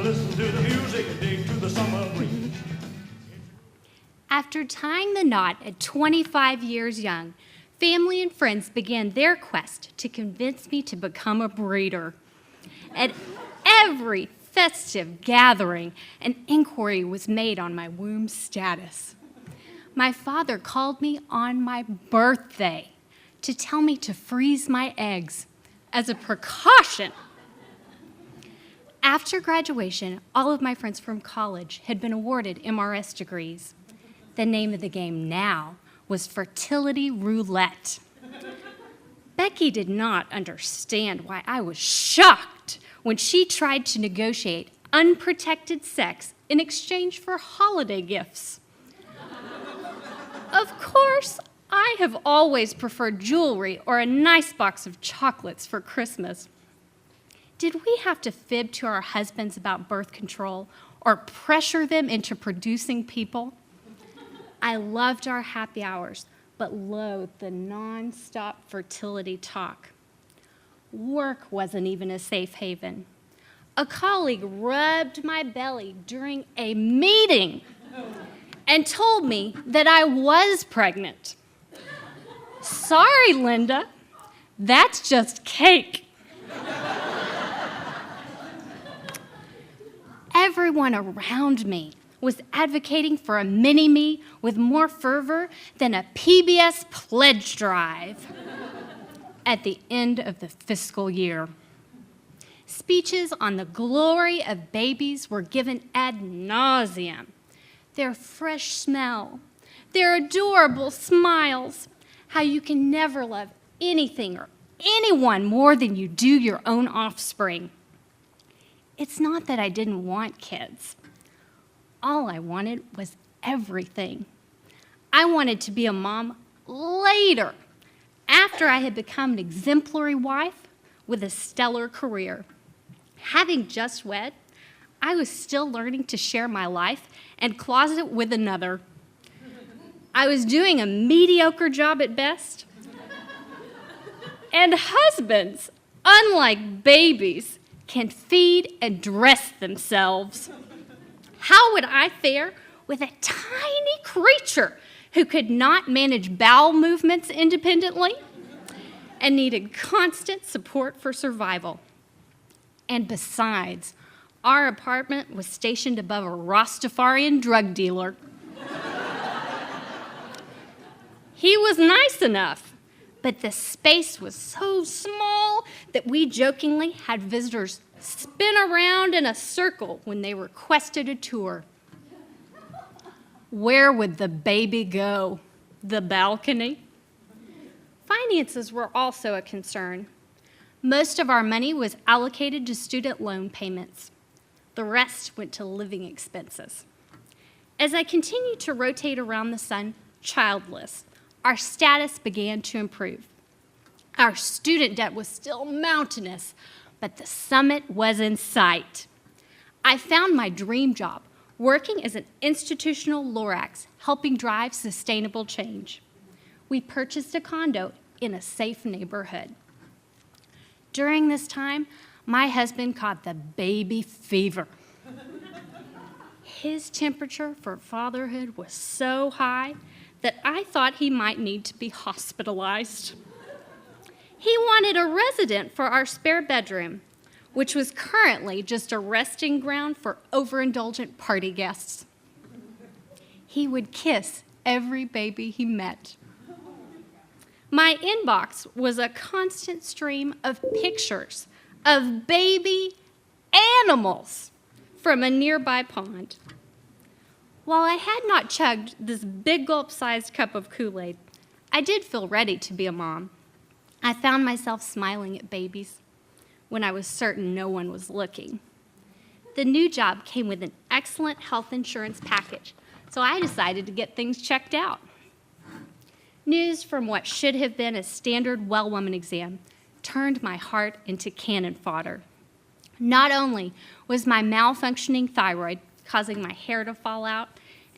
listen to the music and dig to the summer breeze. After tying the knot at 25 years young, family and friends began their quest to convince me to become a breeder. At every festive gathering, an inquiry was made on my womb status. My father called me on my birthday to tell me to freeze my eggs as a precaution. After graduation, all of my friends from college had been awarded MRS degrees. The name of the game now was fertility roulette. Becky did not understand why I was shocked when she tried to negotiate unprotected sex in exchange for holiday gifts. Of course, I have always preferred jewelry or a nice box of chocolates for Christmas. Did we have to fib to our husbands about birth control or pressure them into producing people? I loved our happy hours, but loathed the nonstop fertility talk. Work wasn't even a safe haven. A colleague rubbed my belly during a meeting and told me that I was pregnant. Sorry, Linda, that's just cake. Everyone around me was advocating for a mini-me with more fervor than a PBS pledge drive at the end of the fiscal year. Speeches on the glory of babies were given ad nauseum. Their fresh smell, their adorable smiles, how you can never love anything or anyone more than you do your own offspring. It's not that I didn't want kids. All I wanted was everything. I wanted to be a mom later, after I had become an exemplary wife with a stellar career. Having just wed, I was still learning to share my life and closet with another. I was doing a mediocre job at best. And husbands, unlike babies, can feed and dress themselves. How would I fare with a tiny creature who could not manage bowel movements independently and needed constant support for survival? And besides, our apartment was stationed above a Rastafarian drug dealer. He was nice enough, but the space was so small that we jokingly had visitors spin around in a circle when they requested a tour. Where would the baby go? The balcony? Finances were also a concern. Most of our money was allocated to student loan payments. The rest went to living expenses. As I continued to rotate around the sun, childless, our status began to improve. Our student debt was still mountainous, but the summit was in sight. I found my dream job, working as an institutional Lorax, helping drive sustainable change. We purchased a condo in a safe neighborhood. During this time, my husband caught the baby fever. His temperature for fatherhood was so high that I thought he might need to be hospitalized. He wanted a resident for our spare bedroom, which was currently just a resting ground for overindulgent party guests. He would kiss every baby he met. My inbox was a constant stream of pictures of baby animals from a nearby pond. While I had not chugged this big gulp-sized cup of Kool-Aid, I did feel ready to be a mom. I found myself smiling at babies when I was certain no one was looking. The new job came with an excellent health insurance package, so I decided to get things checked out. News from what should have been a standard well woman exam turned my heart into cannon fodder. Not only was my malfunctioning thyroid causing my hair to fall out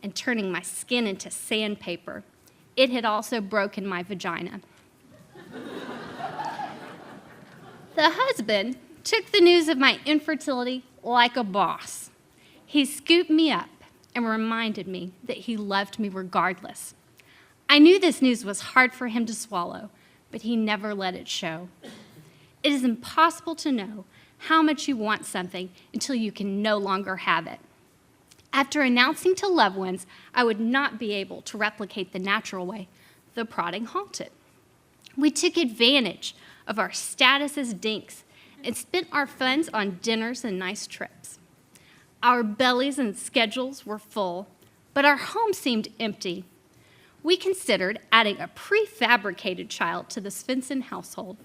and turning my skin into sandpaper, it had also broken my vagina. The husband took the news of my infertility like a boss. He scooped me up and reminded me that he loved me regardless. I knew this news was hard for him to swallow, but he never let it show. It is impossible to know how much you want something until you can no longer have it. After announcing to loved ones I would not be able to replicate the natural way, the prodding halted. We took advantage of our status as dinks and spent our funds on dinners and nice trips. Our bellies and schedules were full, but our home seemed empty. We considered adding a prefabricated child to the Svendsen household.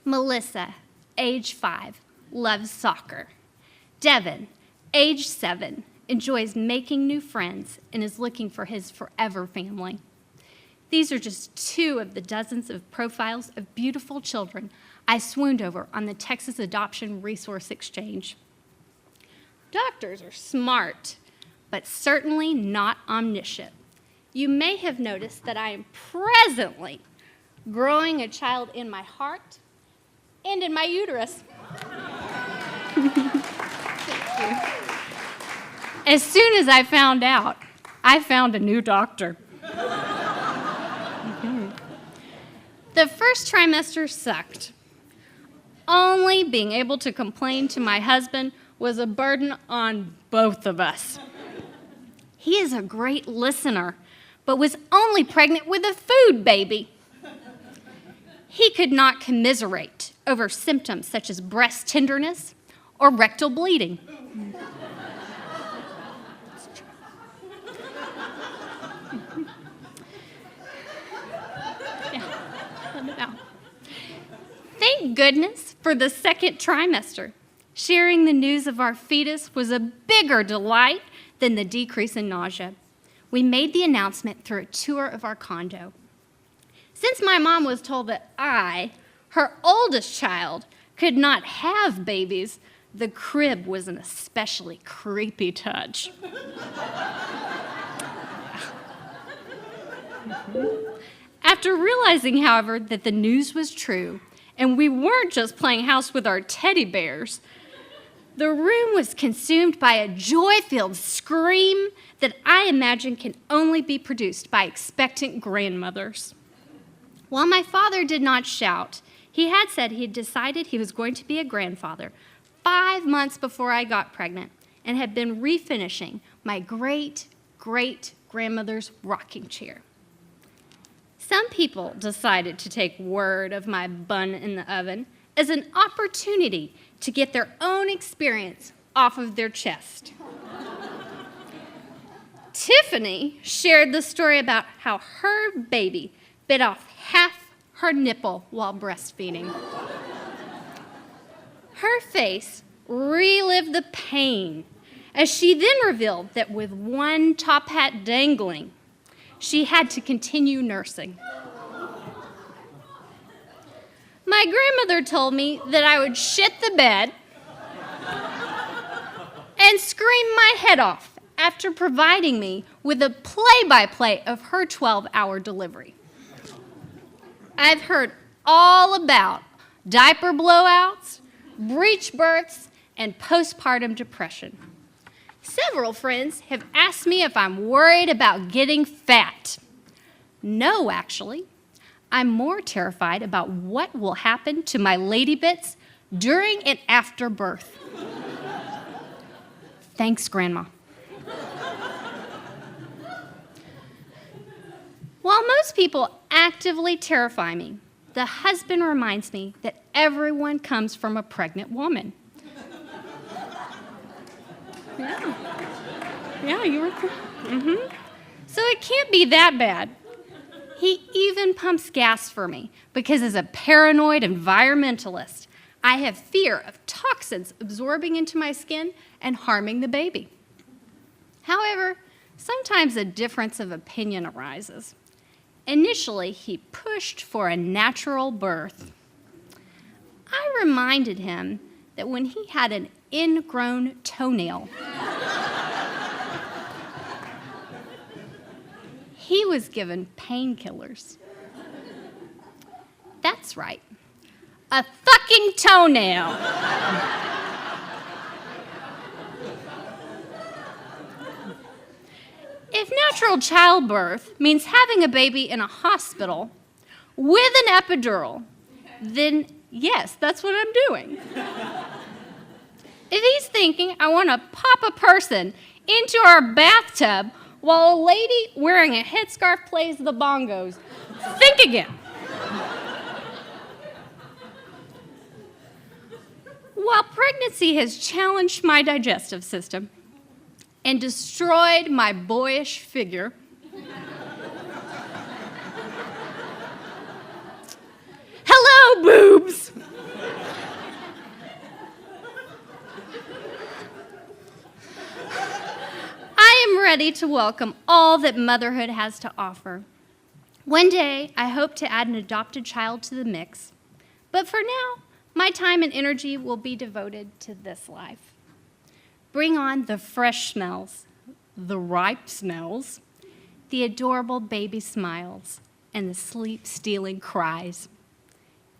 Melissa, age 5, loves soccer. Devin, age 7, enjoys making new friends and is looking for his forever family. These are just 2 of the dozens of profiles of beautiful children I swooned over on the Texas Adoption Resource Exchange. Doctors are smart, but certainly not omniscient. You may have noticed that I am presently growing a child in my heart and in my uterus. Thank you. As soon as I found out, I found a new doctor. The first trimester sucked. Only being able to complain to my husband was a burden on both of us. He is a great listener, but was only pregnant with a food baby. He could not commiserate over symptoms such as breast tenderness or rectal bleeding. Thank goodness for the second trimester. Sharing the news of our fetus was a bigger delight than the decrease in nausea. We made the announcement through a tour of our condo. Since my mom was told that I, her oldest child, could not have babies, the crib was an especially creepy touch. After realizing, however, that the news was true, and we weren't just playing house with our teddy bears, the room was consumed by a joy-filled scream that I imagine can only be produced by expectant grandmothers. While my father did not shout, he had said he had decided he was going to be a grandfather 5 months before I got pregnant and had been refinishing my great-great-grandmother's rocking chair. Some people decided to take word of my bun in the oven as an opportunity to get their own experience off of their chest. Tiffany shared the story about how her baby bit off half her nipple while breastfeeding. Her face relived the pain as she then revealed that with one top hat dangling, she had to continue nursing. My grandmother told me that I would shit the bed and scream my head off after providing me with a play-by-play of her 12-hour delivery. I've heard all about diaper blowouts, breech births, and postpartum depression. Several friends have asked me if I'm worried about getting fat. No, actually. I'm more terrified about what will happen to my lady bits during and after birth. Thanks, Grandma. While most people actively terrify me, the husband reminds me that everyone comes from a pregnant woman. Yeah, you were. So it can't be that bad. He even pumps gas for me because as a paranoid environmentalist, I have fear of toxins absorbing into my skin and harming the baby. However, sometimes a difference of opinion arises. Initially, he pushed for a natural birth. I reminded him that when he had an ingrown toenail, he was given painkillers. That's right, a fucking toenail. natural childbirth means having a baby in a hospital with an epidural, then yes, that's what I'm doing. If he's thinking I want to pop a person into our bathtub while a lady wearing a headscarf plays the bongos, think again. While pregnancy has challenged my digestive system and destroyed my boyish figure, hello, boobs! I am ready to welcome all that motherhood has to offer. One day, I hope to add an adopted child to the mix, but for now, my time and energy will be devoted to this life. Bring on the fresh smells, the ripe smells, the adorable baby smiles, and the sleep-stealing cries.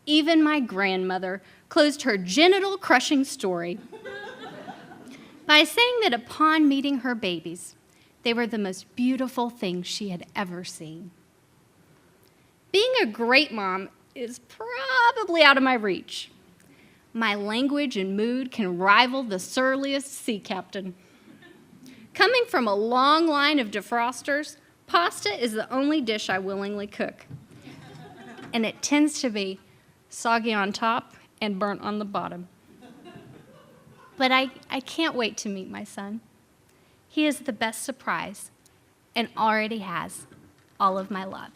Even my grandmother closed her genital-crushing story by saying that upon meeting her babies, they were the most beautiful things she had ever seen. Being a great mom is probably out of my reach. My language and mood can rival the surliest sea captain. Coming from a long line of defrosters, pasta is the only dish I willingly cook. And it tends to be soggy on top and burnt on the bottom. But I can't wait to meet my son. He is the best surprise and already has all of my love.